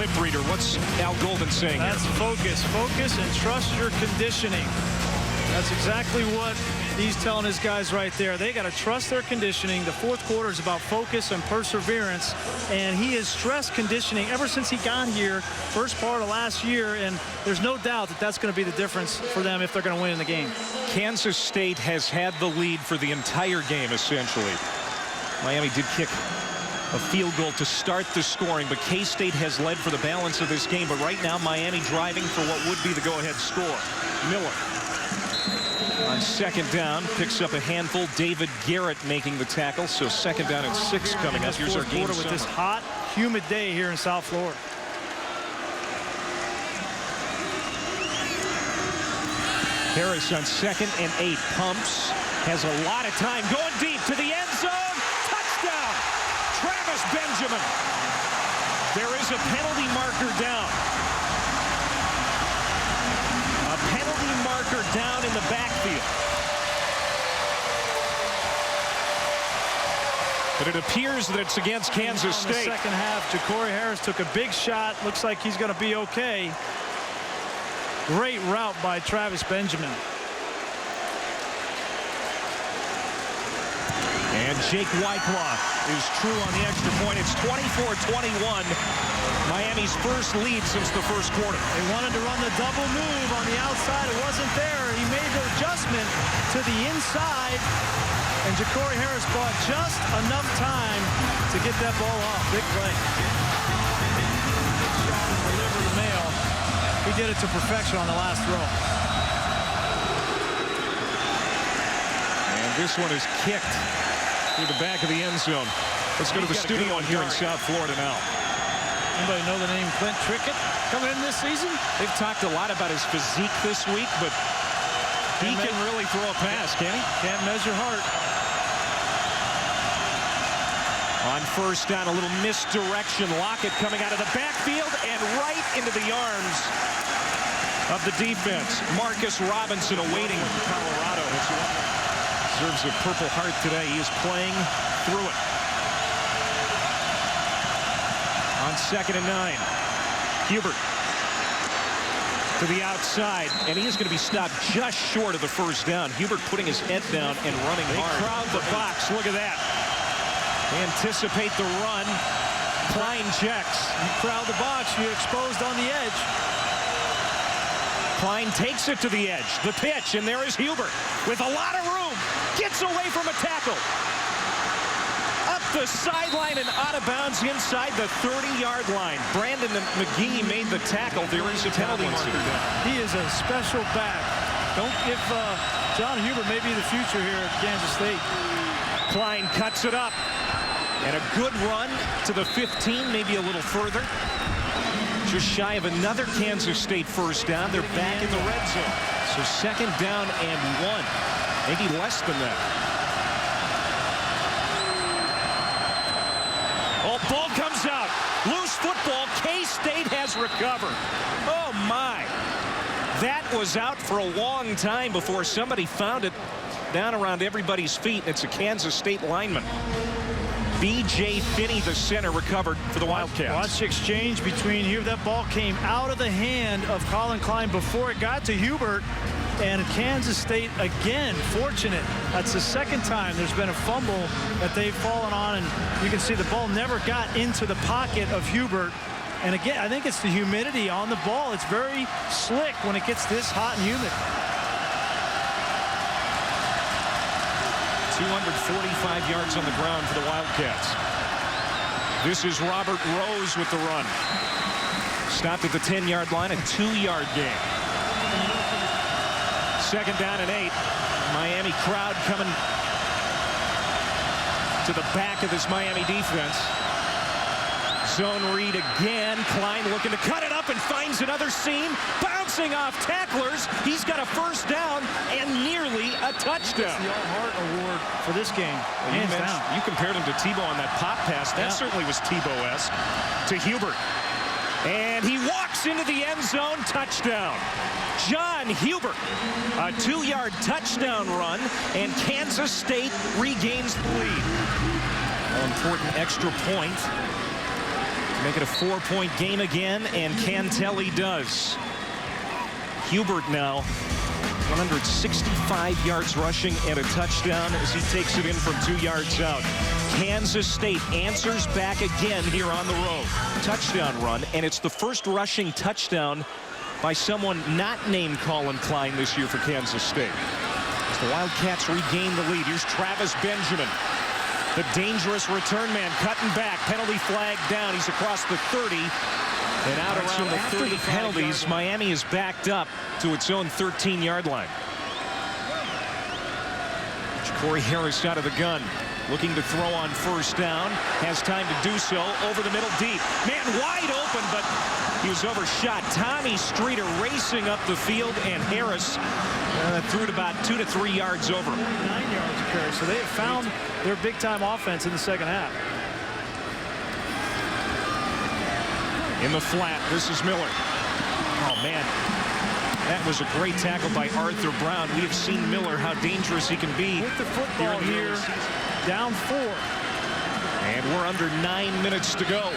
lip reader. What's Al Golden saying here? That's focus. Focus and trust your conditioning. That's exactly what he's telling his guys right there. They got to trust their conditioning. The fourth quarter is about focus and perseverance, and he is stress conditioning ever since he got here, first part of last year, and there's no doubt that that's going to be the difference for them if they're going to win in the game. Kansas State has had the lead for the entire game, essentially. Miami did kick a field goal to start the scoring, but K-State has led for the balance of this game. But right now, Miami driving for what would be the go-ahead score. Miller on second down picks up a handful. David Garrett making the tackle. So second down and 6 coming up. Here's our game with this hot, humid day here in South Florida. Harris on second and 8. Pumps. Has a lot of time. Going deep to the end zone. Touchdown. Travis Benjamin. There is a penalty marker down. A penalty marker down in the backfield. But it appears that it's against Kansas State. In the second half, Ja'Cory Harris took a big shot. Looks like he's going to be okay. Great route by Travis Benjamin. And Jake Wyckoff is true on the extra point. It's 24-21. Miami's first lead since the first quarter. They wanted to run the double move on the outside. It wasn't there. He made the adjustment to the inside. And Ja'Cory Harris bought just enough time to get that ball off. Big play. Shot and deliver the mail. He did it to perfection on the last throw. And this one is kicked through the back of the end zone. Let's go to the studio here in South Florida now. Anybody know the name Clint Trickett coming in this season? They've talked a lot about his physique this week, but he can really throw a pass, can he? Can't measure heart. On first down, a little misdirection. Lockett coming out of the backfield and right into the arms of the defense. Marcus Robinson awaiting Colorado. Deserves a Purple Heart today. He is playing through it. On second and 9. Hubert to the outside, and he is going to be stopped just short of the first down. Hubert putting his head down and running hard. They crowd the box. Look at that. Anticipate the run. Klein checks. You crowd the box, you're exposed on the edge. Klein takes it to the edge. The pitch, and there is Hubert with a lot of room. Gets away from a tackle. Up the sideline and out of bounds inside the 30-yard line. Brandon McGee made the tackle. There is a penalty marker down. He is a special back. Don't give John Hubert may be the future here at Kansas State. Klein cuts it up. And a good run to the 15, maybe a little further. Just shy of another Kansas State first down. They're back in the red zone. So second down and 1. Maybe less than that. Oh, ball comes out. Loose football. K-State has recovered. Oh, my. That was out for a long time before somebody found it down around everybody's feet. It's a Kansas State lineman. B.J. Finney, the center, recovered for the Wildcats. Watch the exchange between Hubert. That ball came out of the hand of Colin Klein before it got to Hubert. And Kansas State, again, fortunate. That's the second time there's been a fumble that they've fallen on. And you can see the ball never got into the pocket of Hubert. And again, I think it's the humidity on the ball. It's very slick when it gets this hot and humid. 245 yards on the ground for the Wildcats. This is Robert Rose with the run. Stopped at the 10-yard line, a 2-yard gain. Second down and 8. Miami crowd coming to the back of this Miami defense. Zone read again. Klein looking to cut it up and finds another seam. Bouncing off tacklers. He's got a first down and nearly a touchdown. It's the All-Heart Award for this game. You compared him to Tebow on that pop pass. That certainly was Tebow-esque. To Hubert. And he walks into the end zone. Touchdown. John Hubert. A 2-yard touchdown run. And Kansas State regains the lead. An important extra point. Make it a 4-point game again, and Cantelli does. Hubert now 165 yards rushing and a touchdown as he takes it in from 2 yards out. Kansas State answers back again here on the road. Touchdown run, and it's the first rushing touchdown by someone not named Colin Klein this year for Kansas State. As the Wildcats regain the lead, here's Travis Benjamin. The dangerous return man cutting back. Penalty flag down. He's across the 30. And out around the 30 penalties, Miami is backed up to its own 13-yard line. Corey Harris out of the gun. Looking to throw on first down. Has time to do so. Over the middle deep. Man wide open, but he was overshot. Tommy Streeter racing up the field, and Harris threw it about 2 to 3 yards over. 9 yards of carry. So they have found their big-time offense in the second half. In the flat, this is Miller. Oh, man. That was a great tackle by Arthur Brown. We have seen Miller, how dangerous he can be. With the football here, down 4. And we're under 9 minutes to go.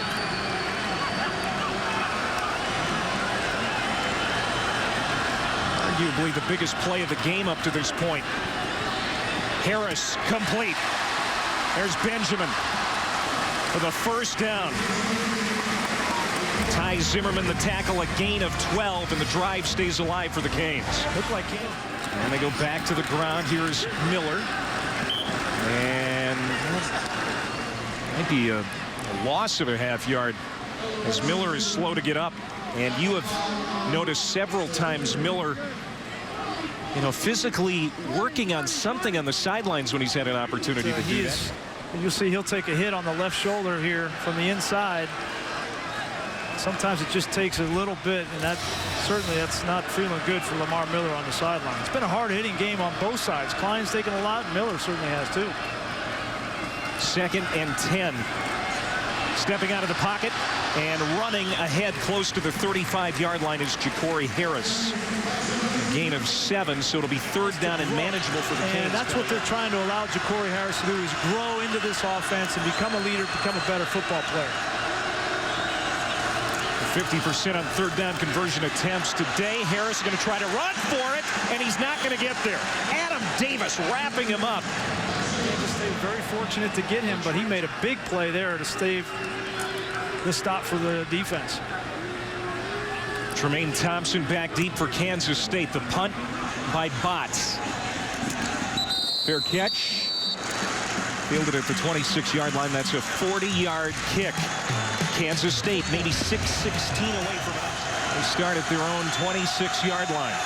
Arguably the biggest play of the game up to this point. Harris complete. There's Benjamin for the first down. Ty Zimmerman the tackle, a gain of 12, and the drive stays alive for the Canes. Look like him. And they go back to the ground. Here's Miller. And might be a loss of a half yard as Miller is slow to get up. And you have noticed several times Miller, you know, physically working on something on the sidelines when he's had an opportunity to do that. You'll see he'll take a hit on the left shoulder here from the inside. Sometimes it just takes a little bit, and that's not feeling good for Lamar Miller on the sideline. It's been a hard-hitting game on both sides. Klein's taken a lot, and Miller certainly has too. 2nd and 10. Stepping out of the pocket and running ahead close to the 35-yard line is Ja'Cory Harris. A gain of 7, so it'll be 3rd down and manageable for the Canes. And that's what they're trying to allow Ja'Cory Harris to do, is grow into this offense and become a leader, become a better football player. 50% on 3rd down conversion attempts today. Harris is going to try to run for it, and he's not going to get there. Adam Davis wrapping him up. Kansas State very fortunate to get him, but he made a big play there to stave the stop for the defense. Tremaine Thompson back deep for Kansas State. The punt by Botts. Fair catch. Fielded at the 26-yard line. That's a 40-yard kick. Kansas State maybe 6-16 away from it. They start at their own 26-yard line.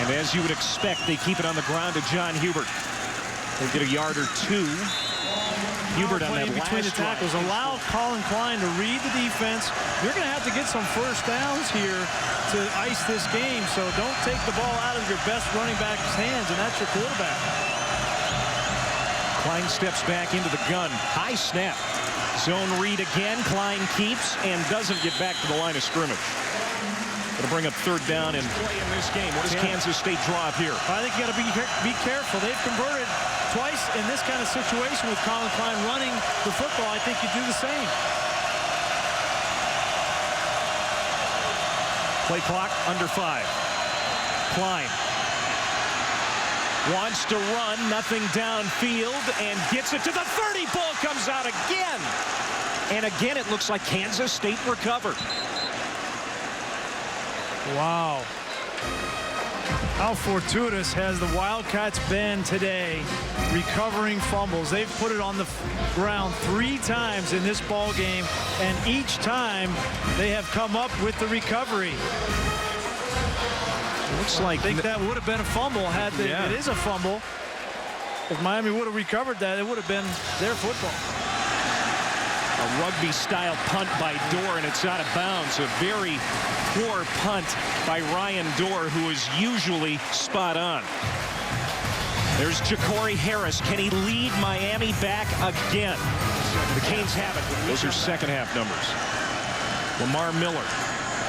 And as you would expect, they keep it on the ground to John Hubert. They'll get a yard or 2. Hubert on that between the tackles. Allow Colin Klein to read the defense. You're going to have to get some first downs here to ice this game, so don't take the ball out of your best running back's hands, and that's your quarterback. Klein steps back into the gun. High snap. Zone read again. Klein keeps and doesn't get back to the line of scrimmage. It'll bring up 3rd down and play in this game. What does Kansas State draw up here? I think you got to be careful. They've converted twice in this kind of situation with Colin Klein running the football. I think you do the same. Play clock under 5. Klein wants to run, nothing downfield, and gets it to the 30. Ball comes out again. And again, it looks like Kansas State recovered. Wow. How fortuitous has the Wildcats been today, recovering fumbles? They've put it on the ground 3 times in this ball game, and each time they have come up with the recovery. Looks like I think that would have been a fumble had they, it is a fumble. If Miami would have recovered that, it would have been their football. A rugby-style punt by Dorr, and it's out of bounds. A very poor punt by Ryan Dorr, who is usually spot on. There's Ja'Cory Harris. Can he lead Miami back again? The Canes have it. Those are second half numbers. Lamar Miller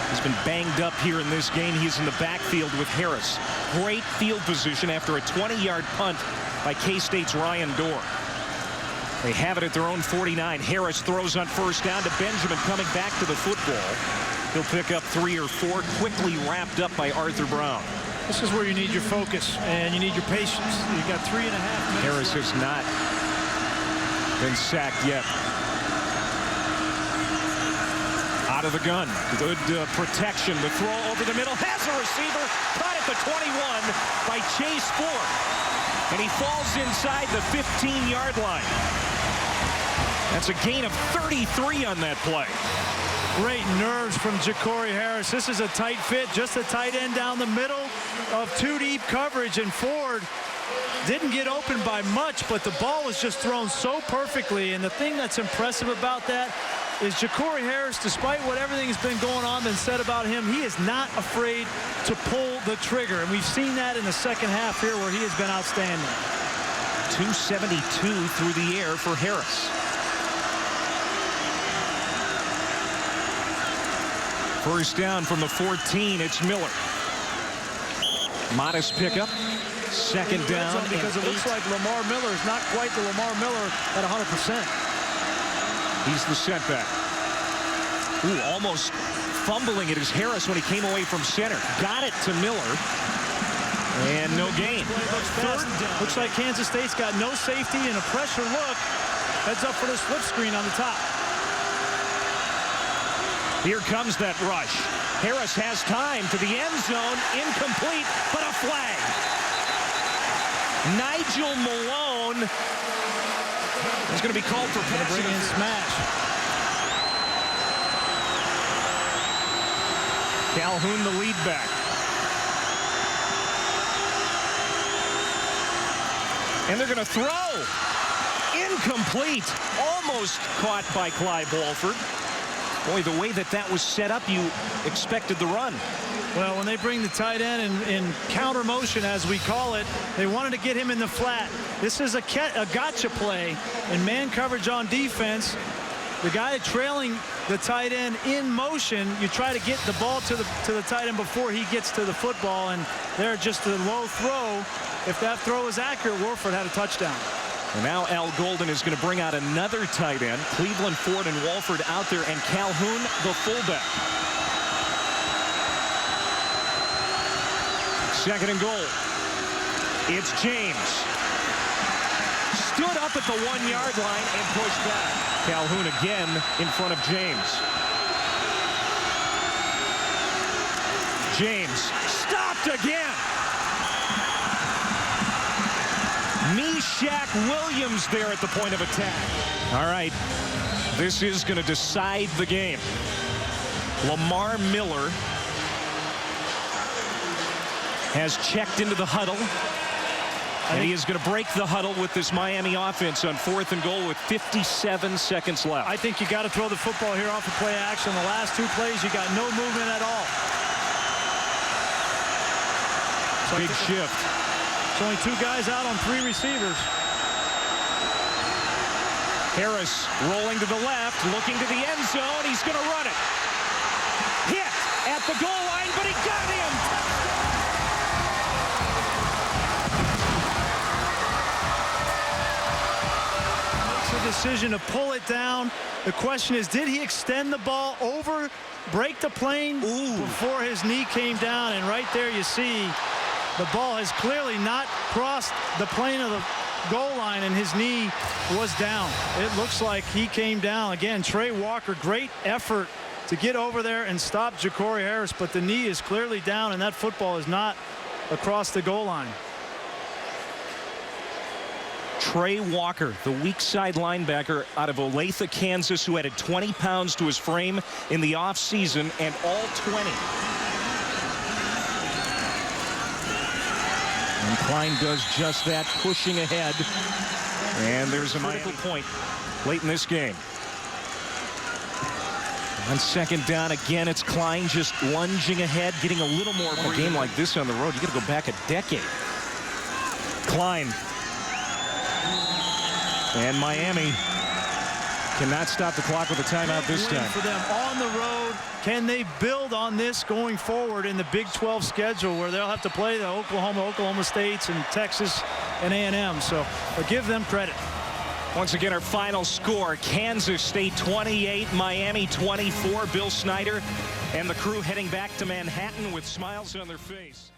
He's been banged up here in this game. He's in the backfield with Harris. Great field position after a 20-yard punt by K-State's Ryan Dorr. They have it at their own 49. Harris throws on first down to Benjamin, coming back to the football. He'll pick up 3 or 4, quickly wrapped up by Arthur Brown. This is where you need your focus and you need your patience. You've got 3.5 minutes. Harris has not been sacked yet. Out of the gun. Good protection. The throw over the middle. Has a receiver. Caught at the 21 by Chase Ford. And he falls inside the 15-yard line. That's a gain of 33 on that play. Great nerves from Ja'Cory Harris. This is a tight fit, just a tight end down the middle of 2 deep coverage, and Ford didn't get open by much, but the ball was just thrown so perfectly. And the thing that's impressive about that is Ja'Cory Harris, despite what everything has been going on and said about him, he is not afraid to pull the trigger. And we've seen that in the second half here where he has been outstanding. 272 through the air for Harris. First down from the 14. It's Miller. Modest pickup. Second down. Because it looks like Lamar Miller is not quite the Lamar Miller at 100%. He's the setback. Ooh, almost fumbling it is Harris when he came away from center. Got it to Miller. And no gain. Looks like Kansas State's got no safety and a pressure look. Heads up for the slip screen on the top. Here comes that rush. Harris has time to the end zone. Incomplete, but a flag. Nigel Malone is going to be called for passing. Bring in smash. Calhoun, the lead back. And they're going to throw. Incomplete. Almost caught by Clive Walford. Boy, the way that was set up, you expected the run. Well, when they bring the tight end in counter motion, as we call it, they wanted to get him in the flat. This is a gotcha play in man coverage on defense. The guy trailing the tight end in motion, you try to get the ball to the tight end before he gets to the football, and they're just a low throw. If that throw is accurate, Warford had a touchdown. And now Al Golden is going to bring out another tight end. Cleveland, Ford, and Walford out there, and Calhoun, the fullback. Second and goal. It's James. Stood up at the 1-yard line and pushed back. Calhoun again in front of James. James stopped again. Meshach Williams there at the point of attack. All right, this is going to decide the game. Lamar Miller has checked into the huddle. And he is going to break the huddle with this Miami offense on 4th and goal with 57 seconds left. I think you got to throw the football here off of play action. The last 2 plays, you got no movement at all. Big shift. It's only 2 guys out on 3 receivers. Harris rolling to the left, looking to the end zone. He's going to run it. Hit at the goal line, but he got him. Makes a decision to pull it down. The question is, did he extend the ball over, break the plane before his knee came down? And right there you see the ball has clearly not crossed the plane of the goal line, and his knee was down. It looks like he came down. Again, Trey Walker, great effort to get over there and stop Ja'Cory Harris, but the knee is clearly down, and that football is not across the goal line. Trey Walker, the weak side linebacker out of Olathe, Kansas, who added 20 pounds to his frame in the offseason, and all 20. And Klein does just that, pushing ahead. And there's a critical point late in this game. On second down, again, it's Klein just lunging ahead, getting a little more. A game like this on the road, you got to go back a decade. Klein. And Miami Cannot stop the clock with a timeout this Win time. for them on the road. Can they build on this going forward in the Big 12 schedule where they'll have to play the Oklahoma States and Texas and A&M? So give them credit. Once again, our final score, Kansas State 28, Miami 24. Bill Snyder and the crew heading back to Manhattan with smiles on their face.